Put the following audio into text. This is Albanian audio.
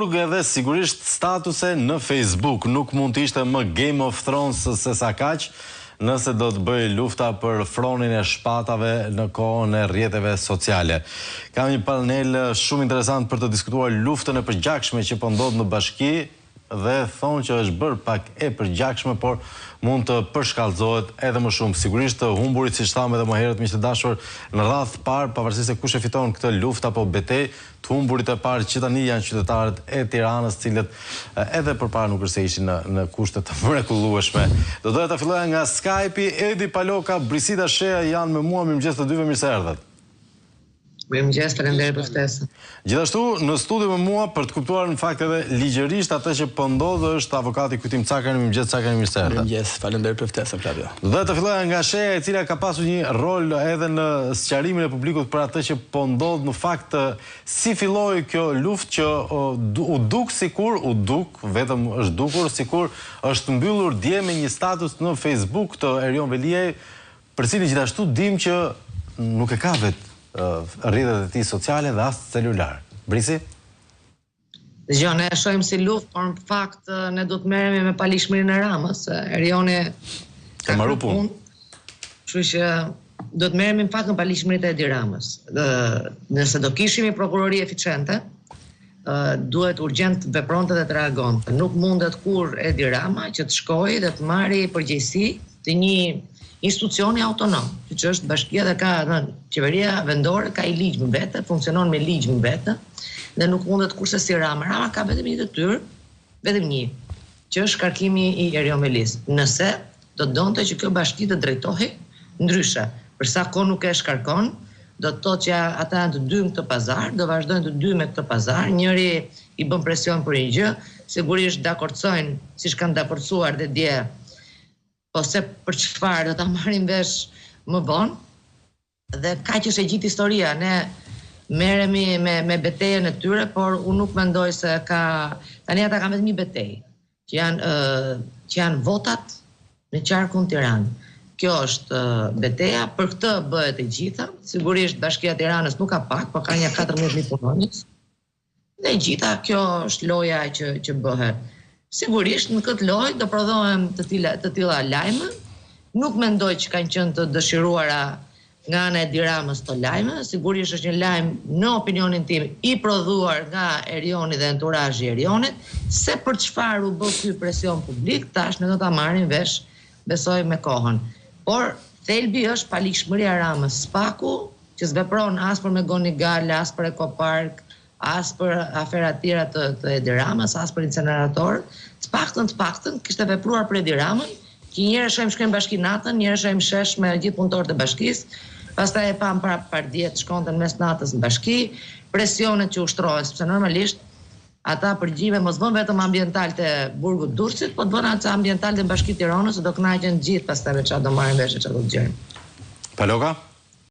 burg edhe sigurisht statuse në Facebook. Nuk mund të ishte më Game of Thrones se sa kaq, nëse do të bëj lufta për fronin e shpatave në kohën e rrjeteve sociale. Kam një panel shumë interesant për të diskutuar luftën e përgjakshme që po ndodh në bashki dhe thonë që është bërë pak e përgjakshme, por mund të përshkallëzohet edhe më shumë. Sigurisht humburit, siç thamë edhe më herët, miq të dashur, në radhë parë, pavarësisht se kush e fiton këtë luftë apo betejë, të humburit e parë që tani janë qytetarët e Tiranës, cilët edhe përpara nuk është se ishin në kushte të mrekullueshme. Do doja ta filloja nga Skype-i. Edi Paloka, Brisita Shea janë me mua. Mirëmëngjes të dyve, mirë se erdhët. Mirëmëngjes, faleminderit për ftesën. Gjithashtu, në studio me mua, për të kuptuar në fakt edhe ligjërisht atë që po ndodh, është avokati Kujtim Cakani. Mirëmëngjes Cakani, mirë se erdhët. Mirëmëngjes, faleminderit për ftesën, Flavio. Do të filloja nga Shea, e cila ka pasur një rol edhe në sqarimin e publikut për atë që po ndodh. Në fakt, si filloi kjo luftë që vetëm është dukur, sikur është mbyllur dje me një status në Facebook të Erion Veliaj, për cilin gjithashtu dim që nuk e ka vetë rrjetet e tij sociale dhe as celular. Brisi? Dgjoj, ne e shohim si luftë, por në fakt ne do të merremi me palishmërinë e Ramës. Erioni ka marrë punë. Kështu që do të merremi në fakt me palishmëritë e Edi Ramës. Nëse do kishim një prokurori eficiente, duhet urgjent të vepronte dhe të reagonte. Nuk mundet kur Edi Rama që të shkojë dhe të marrë përgjegjësi të një institucioni autonom, që është bashkia dhe ka qeveria vendore, ka i ligj më vete, funksionon me ligj më vete, dhe nuk mundet kurse si Rama. Rama ka vetëm një detyrë, vetëm një, që është shkarkimi i Erion Velis. Nëse do të donte që kjo bashki të drejtohej ndryshe, për sa kohë nuk e shkarkon, do të thotë që ata janë të dy në këtë pazar, do vazhdojnë të dy me këtë pazar, njëri i bën presion për një gjë, sigurisht dakorcojnë, siç kanë dakorcuar dhe dje, ose për çfarë do ta marrin vesh më vonë. Dhe kaq është e gjithë historia. Ne merremi me betejën e tyre, por unë nuk mendoj se ka tani ata kanë vetëm një betejë, që janë votat në qarkun Tiranë. Kjo është beteja, për këtë bëhet e gjitha. Sigurisht Bashkia e Tiranës nuk ka pak, por ka një 14.000 punonjës. Dhe e gjitha kjo është loja që bëhet. Sigurisht në këtë lojë do prodhohen të tilla lajme. Nuk mendoj që kanë qenë të dëshiruara nga ana e Edi Ramës të lajme. Sigurisht është një lajm në opinionin tim i prodhuar nga Erioni dhe enturazhi i Erionit, se për çfarë u bë ky presion publik, tash ne do ta marrim vesh, besoj me kohën. Por thelbi është palishmëria e Ramës, spaku që s'vepron as për me Goni Gala, as për Ekopark, as për afera tjera të Edi Ramës, as për incenerator. Të paktën kishte vepruar për Edi Ramën, që njëherë shohim shkojnë bashki natën, njëherë shohim shesh me gjithë punëtorët e bashkisë, pastaj e pam para diet shkonte mes natës në bashki, presionet që ushtrohen, sepse normalisht ata përgjigjen mos bën vetëm ambiental të burgut Durrësit, po të bën atë ambiental të bashkisë Tiranës, do kënaqen gjithë pastaj me çfarë do marrin vesh, çfarë do dëgjojnë. Paloka?